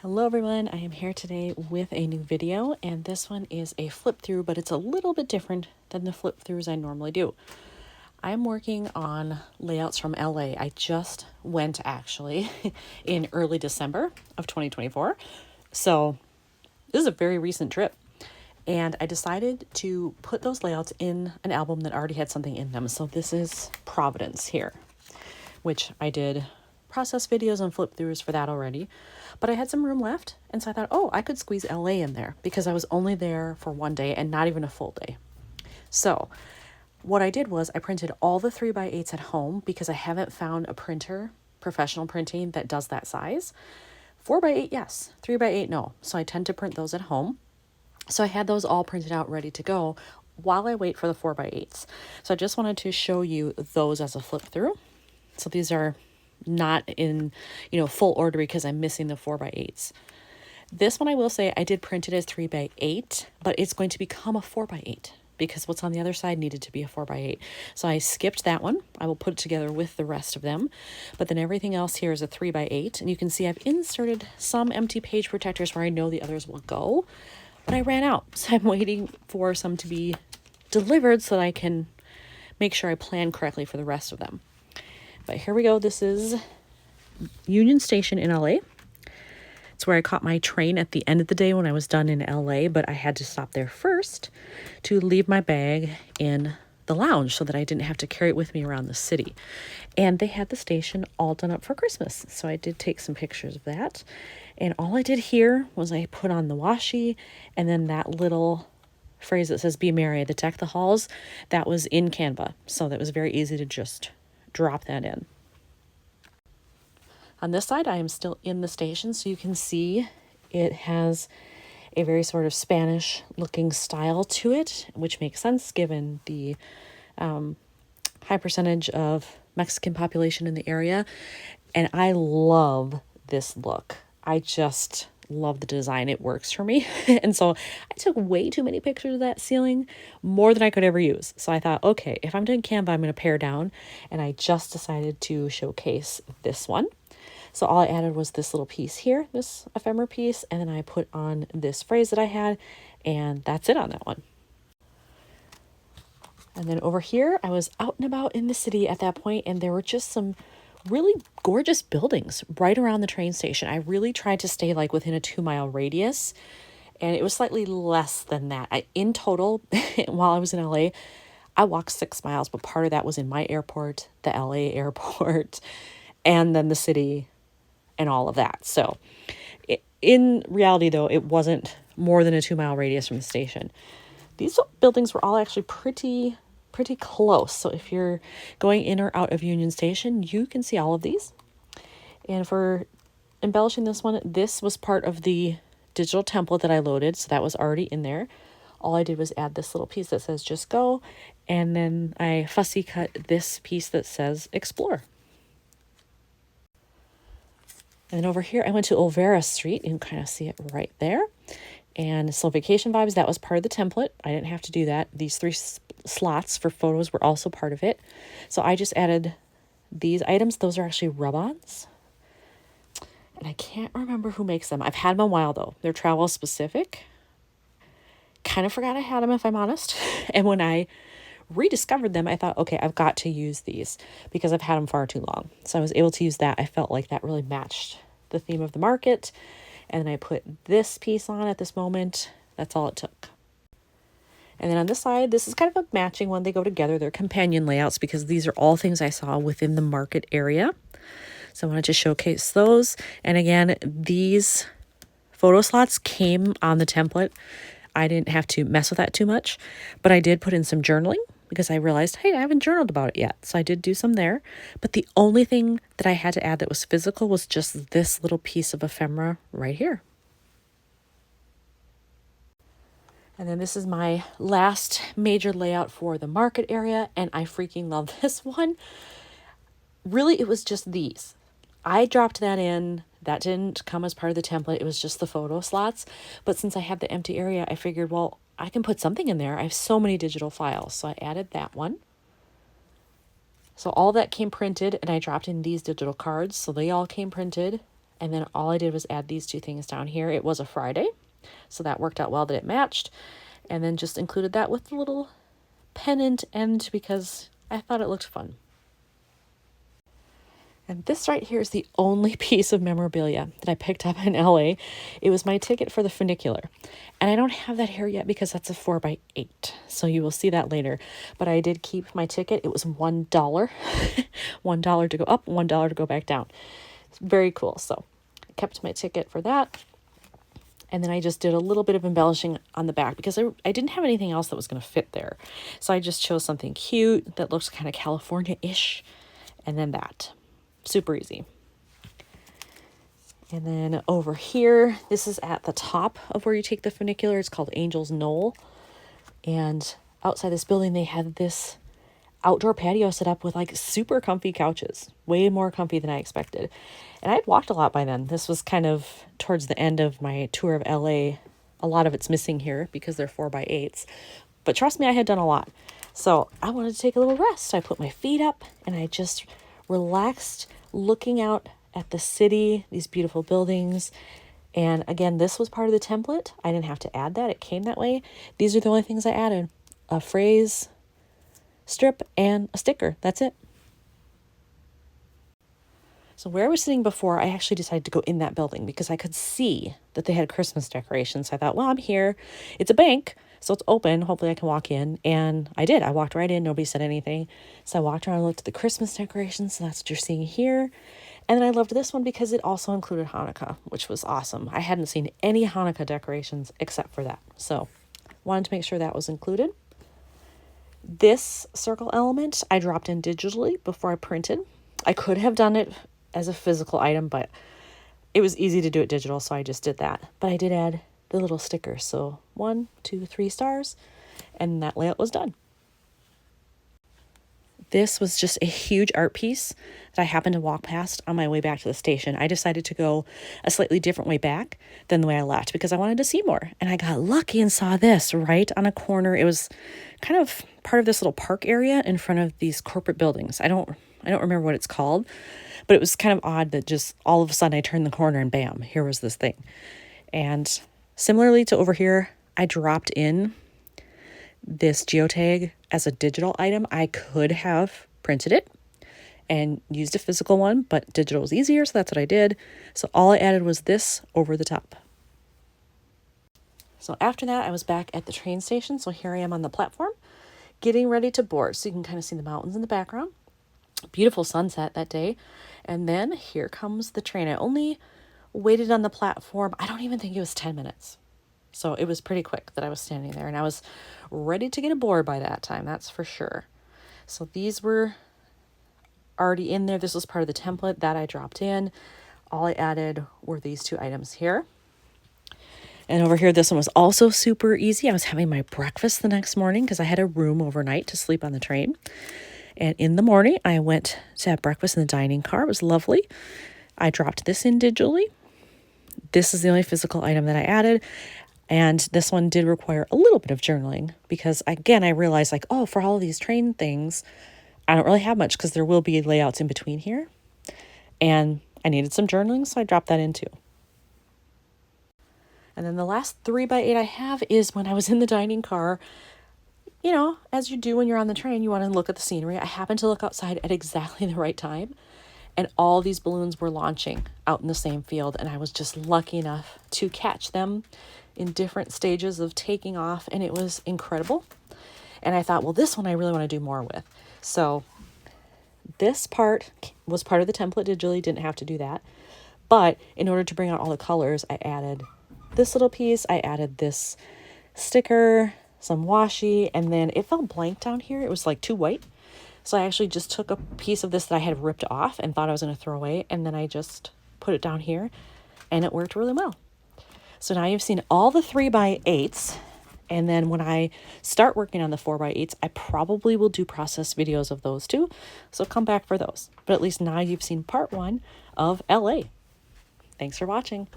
Hello everyone, I am here today with a new video, and this one is a flip through, but it's a little bit different than the flip throughs I normally do. I'm working on layouts from LA. I just went actually in early December of 2024. So this is a very recent trip. And I decided to put those layouts in an album that already had something in them. So this is Providence here, which I did process videos and flip throughs for that already, but I had some room left, and so I thought, oh, I could squeeze LA in there because I was only there for one day and not even a full day. So what I did was I printed all the 3x8s at home because I haven't found a printer, professional printing, that does that size. 4x8, yes. 3x8, no. So I tend to print those at home. So I had those all printed out ready to go while I wait for the 4x8s. So I just wanted to show you those as a flip through. So these are not in, full order because I'm missing the 4x8s. This one, I will say, I did print it as 3x8, but it's going to become a 4x8 because what's on the other side needed to be a 4x8. So I skipped that one. I will put it together with the rest of them. But then everything else here is a 3x8. And you can see I've inserted some empty page protectors where I know the others will go, but I ran out. So I'm waiting for some to be delivered so that I can make sure I plan correctly for the rest of them. But here we go. This is Union Station in LA. It's where I caught my train at the end of the day when I was done in LA, but I had to stop there first to leave my bag in the lounge so that I didn't have to carry it with me around the city. And they had the station all done up for Christmas. So I did take some pictures of that. And all I did here was I put on the washi, and then that little phrase that says "Be merry, to deck the halls," that was in Canva. So that was very easy to just drop that in. On this side, I am still in the station, so you can see it has a very sort of Spanish looking style to it, which makes sense given the high percentage of Mexican population in the area. And I love this look. I just love the design. It works for me. And so I took way too many pictures of that ceiling, more than I could ever use. So I thought, okay, if I'm doing Canva, I'm going to pare down. And I just decided to showcase this one. So all I added was this little piece here, this ephemera piece, and then I put on this phrase that I had, and that's it on that one. And then over here, I was out and about in the city at that point, and there were just some really gorgeous buildings right around the train station. I really tried to stay like within a 2-mile radius, and it was slightly less than that. In total, while I was in LA, I walked 6 miles, but part of that was in my airport, the LA airport, and then the city and all of that. So in reality, though, it wasn't more than a 2-mile radius from the station. These buildings were all actually pretty close. So if you're going in or out of Union Station, you can see all of these. And for embellishing this one, this was part of the digital template that I loaded. So that was already in there. All I did was add this little piece that says "Just Go." And then I fussy cut this piece that says "Explore." And then over here, I went to Olvera Street. You can kind of see it right there. And so Vacation Vibes, that was part of the template. I didn't have to do that. These 3 slots for photos were also part of it. So I just added these items. Those are actually rub-ons. And I can't remember who makes them. I've had them a while, though. They're travel specific. Kind of forgot I had them, if I'm honest. And when I rediscovered them, I thought, okay, I've got to use these because I've had them far too long. So I was able to use that. I felt like that really matched the theme of the market. And then I put this piece on at this moment. That's all it took. And then on this side, this is kind of a matching one. They go together. They're companion layouts because these are all things I saw within the market area. So I wanted to showcase those. And again, these photo slots came on the template. I didn't have to mess with that too much, but I did put in some journaling because I realized, hey, I haven't journaled about it yet. So I did do some there. But the only thing that I had to add that was physical was just this little piece of ephemera right here. And then this is my last major layout for the market area, and I freaking love this one. Really, it was just these. I dropped that in. That didn't come as part of the template. It was just the photo slots. But since I had the empty area, I figured, well, I can put something in there. I have so many digital files. So I added that one. So all that came printed, and I dropped in these digital cards. So they all came printed. And then all I did was add these two things down here. It was a Friday, so that worked out well that it matched. And then just included that with the little pennant end because I thought it looked fun. And this right here is the only piece of memorabilia that I picked up in LA. It was my ticket for the funicular. And I don't have that here yet because that's a 4x8. So you will see that later. But I did keep my ticket. It was $1. $1 to go up, $1 to go back down. It's very cool. So I kept my ticket for that. And then I just did a little bit of embellishing on the back because I didn't have anything else that was going to fit there. So I just chose something cute that looks kind of California-ish. And then that. Super easy. And then over here, this is at the top of where you take the funicular. It's called Angel's Knoll. And outside this building, they had this outdoor patio set up with like super comfy couches. Way more comfy than I expected. And I'd walked a lot by then. This was kind of towards the end of my tour of LA. A lot of it's missing here because they're 4x8s. But trust me, I had done a lot. So I wanted to take a little rest. So I put my feet up and I just relaxed looking out at the city, these beautiful buildings. And again, this was part of the template. I didn't have to add that. It came that way. These are the only things I added. A phrase, strip, and a sticker. That's it. So where I was sitting before, I actually decided to go in that building because I could see that they had Christmas decorations. So I thought, well, I'm here. It's a bank, so it's open. Hopefully I can walk in. And I did. I walked right in. Nobody said anything. So I walked around and looked at the Christmas decorations. So that's what you're seeing here. And then I loved this one because it also included Hanukkah, which was awesome. I hadn't seen any Hanukkah decorations except for that. So wanted to make sure that was included. This circle element I dropped in digitally before I printed. I could have done it as a physical item, but it was easy to do it digital, so I just did that. But I did add the little stickers. So 1, 2, 3 stars, and that layout was done. This was just a huge art piece that I happened to walk past on my way back to the station. I decided to go a slightly different way back than the way I left because I wanted to see more. And I got lucky and saw this right on a corner. It was kind of part of this little park area in front of these corporate buildings. I don't remember what it's called, but it was kind of odd that just all of a sudden I turned the corner and bam, here was this thing. And similarly to over here, I dropped in this geotag as a digital item. I could have printed it and used a physical one, but digital was easier, so that's what I did. So all I added was this over the top. So after that, I was back at the train station. So here I am on the platform, getting ready to board. So you can kind of see the mountains in the background. Beautiful sunset that day. And then here comes the train. I only waited on the platform, I don't even think it was 10 minutes. So it was pretty quick that I was standing there, and I was ready to get aboard by that time, that's for sure. So these were already in there. This was part of the template that I dropped in. All I added were these two items here. And over here, this one was also super easy. I was having my breakfast the next morning because I had a room overnight to sleep on the train. And in the morning, I went to have breakfast in the dining car. It was lovely. I dropped this in digitally. This is the only physical item that I added. And this one did require a little bit of journaling because, again, I realized like, oh, for all of these train things, I don't really have much because there will be layouts in between here. And I needed some journaling, so I dropped that in too. And then the last 3x8 I have is when I was in the dining car. You know, as you do when you're on the train, you want to look at the scenery. I happened to look outside at exactly the right time, and all these balloons were launching out in the same field, and I was just lucky enough to catch them in different stages of taking off, and it was incredible. And I thought, well, this one I really want to do more with. So this part was part of the template digitally, didn't have to do that. But in order to bring out all the colors, I added this little piece. I added this sticker, some washi, and then it felt blank down here. It was like too white. So I actually just took a piece of this that I had ripped off and thought I was going to throw away, and then I just put it down here, and it worked really well. So now you've seen all the 3x8s, and then when I start working on the 4x8s, I probably will do process videos of those too, so come back for those. But at least now you've seen part 1 of LA. Thanks for watching.